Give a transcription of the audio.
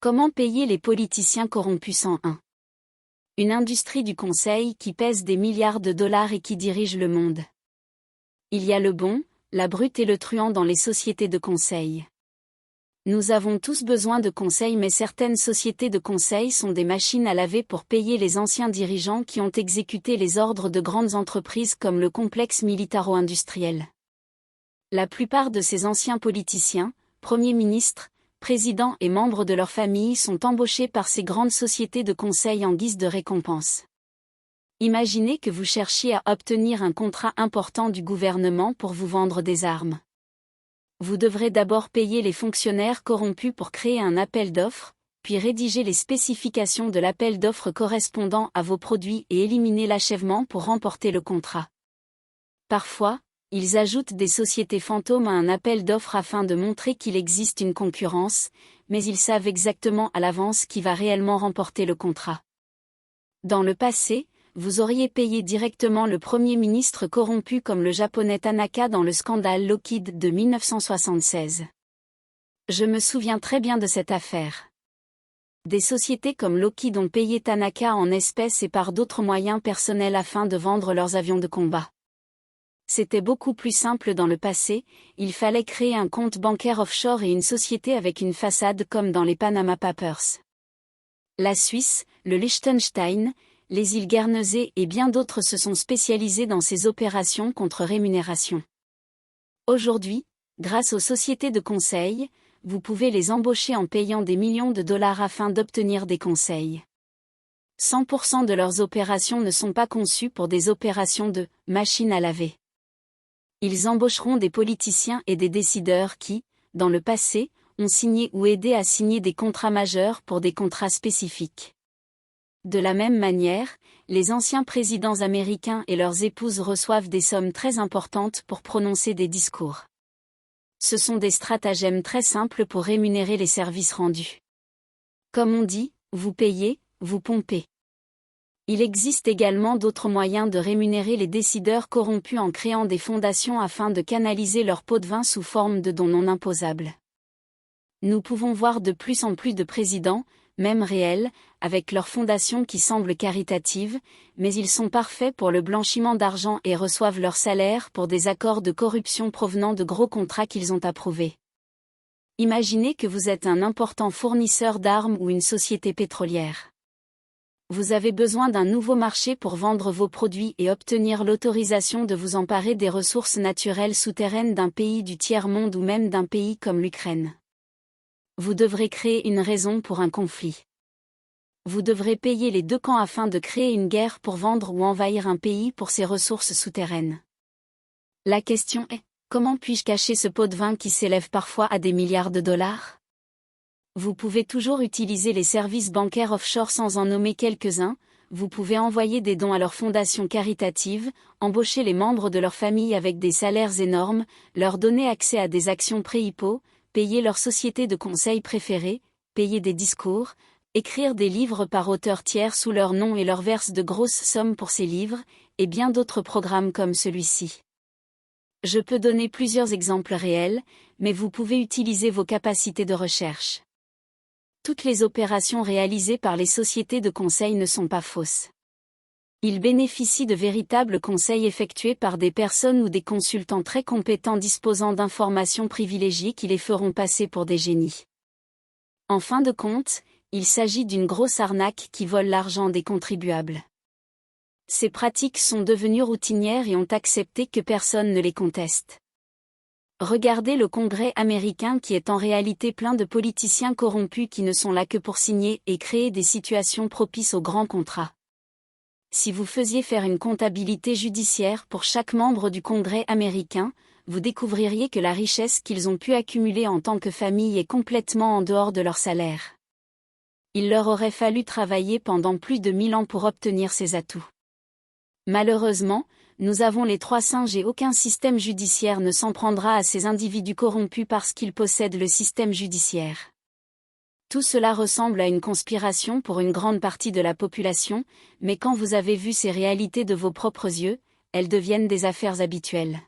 Comment payer les politiciens corrompus 101? Une industrie du conseil qui pèse des milliards de dollars et qui dirige le monde. Il y a le bon, la brute et le truand dans les sociétés de conseil. Nous avons tous besoin de conseils, mais certaines sociétés de conseil sont des machines à laver pour payer les anciens dirigeants qui ont exécuté les ordres de grandes entreprises comme le complexe militaro-industriel. La plupart de ces anciens politiciens, premiers ministres, présidents et membres de leur famille sont embauchés par ces grandes sociétés de conseil en guise de récompense. Imaginez que vous cherchiez à obtenir un contrat important du gouvernement pour vous vendre des armes. Vous devrez d'abord payer les fonctionnaires corrompus pour créer un appel d'offres, puis rédiger les spécifications de l'appel d'offres correspondant à vos produits et éliminer l'achèvement pour remporter le contrat. Parfois, ils ajoutent des sociétés fantômes à un appel d'offres afin de montrer qu'il existe une concurrence, mais ils savent exactement à l'avance qui va réellement remporter le contrat. Dans le passé, vous auriez payé directement le Premier ministre corrompu comme le japonais Tanaka dans le scandale Lockheed de 1976. Je me souviens très bien de cette affaire. Des sociétés comme Lockheed ont payé Tanaka en espèces et par d'autres moyens personnels afin de vendre leurs avions de combat. C'était beaucoup plus simple dans le passé, il fallait créer un compte bancaire offshore et une société avec une façade comme dans les Panama Papers. La Suisse, le Liechtenstein, les îles Guernesey et bien d'autres se sont spécialisés dans ces opérations contre rémunération. Aujourd'hui, grâce aux sociétés de conseil, vous pouvez les embaucher en payant des millions de dollars afin d'obtenir des conseils. 100% de leurs opérations ne sont pas conçues pour des opérations de « machine à laver ». Ils embaucheront des politiciens et des décideurs qui, dans le passé, ont signé ou aidé à signer des contrats majeurs pour des contrats spécifiques. De la même manière, les anciens présidents américains et leurs épouses reçoivent des sommes très importantes pour prononcer des discours. Ce sont des stratagèmes très simples pour rémunérer les services rendus. Comme on dit, vous payez, vous pompez. Il existe également d'autres moyens de rémunérer les décideurs corrompus en créant des fondations afin de canaliser leur pot de vin sous forme de dons non imposables. Nous pouvons voir de plus en plus de présidents, même réels, avec leurs fondations qui semblent caritatives, mais ils sont parfaits pour le blanchiment d'argent et reçoivent leur salaire pour des accords de corruption provenant de gros contrats qu'ils ont approuvés. Imaginez que vous êtes un important fournisseur d'armes ou une société pétrolière. Vous avez besoin d'un nouveau marché pour vendre vos produits et obtenir l'autorisation de vous emparer des ressources naturelles souterraines d'un pays du tiers-monde ou même d'un pays comme l'Ukraine. Vous devrez créer une raison pour un conflit. Vous devrez payer les deux camps afin de créer une guerre pour vendre ou envahir un pays pour ses ressources souterraines. La question est, comment puis-je cacher ce pot de vin qui s'élève parfois à des milliards de dollars ? Vous pouvez toujours utiliser les services bancaires offshore sans en nommer quelques-uns, vous pouvez envoyer des dons à leurs fondations caritatives, embaucher les membres de leur famille avec des salaires énormes, leur donner accès à des actions pré-IPO, payer leur société de conseil préférée, payer des discours, écrire des livres par auteur tiers sous leur nom et leur verse de grosses sommes pour ces livres, et bien d'autres programmes comme celui-ci. Je peux donner plusieurs exemples réels, mais vous pouvez utiliser vos capacités de recherche. Toutes les opérations réalisées par les sociétés de conseil ne sont pas fausses. Ils bénéficient de véritables conseils effectués par des personnes ou des consultants très compétents disposant d'informations privilégiées qui les feront passer pour des génies. En fin de compte, il s'agit d'une grosse arnaque qui vole l'argent des contribuables. Ces pratiques sont devenues routinières et ont accepté que personne ne les conteste. Regardez le Congrès américain qui est en réalité plein de politiciens corrompus qui ne sont là que pour signer et créer des situations propices aux grands contrats. Si vous faisiez faire une comptabilité judiciaire pour chaque membre du Congrès américain, vous découvririez que la richesse qu'ils ont pu accumuler en tant que famille est complètement en dehors de leur salaire. Il leur aurait fallu travailler pendant plus de 1000 ans pour obtenir ces atouts. Malheureusement, nous avons les trois singes et aucun système judiciaire ne s'en prendra à ces individus corrompus parce qu'ils possèdent le système judiciaire. Tout cela ressemble à une conspiration pour une grande partie de la population, mais quand vous avez vu ces réalités de vos propres yeux, elles deviennent des affaires habituelles.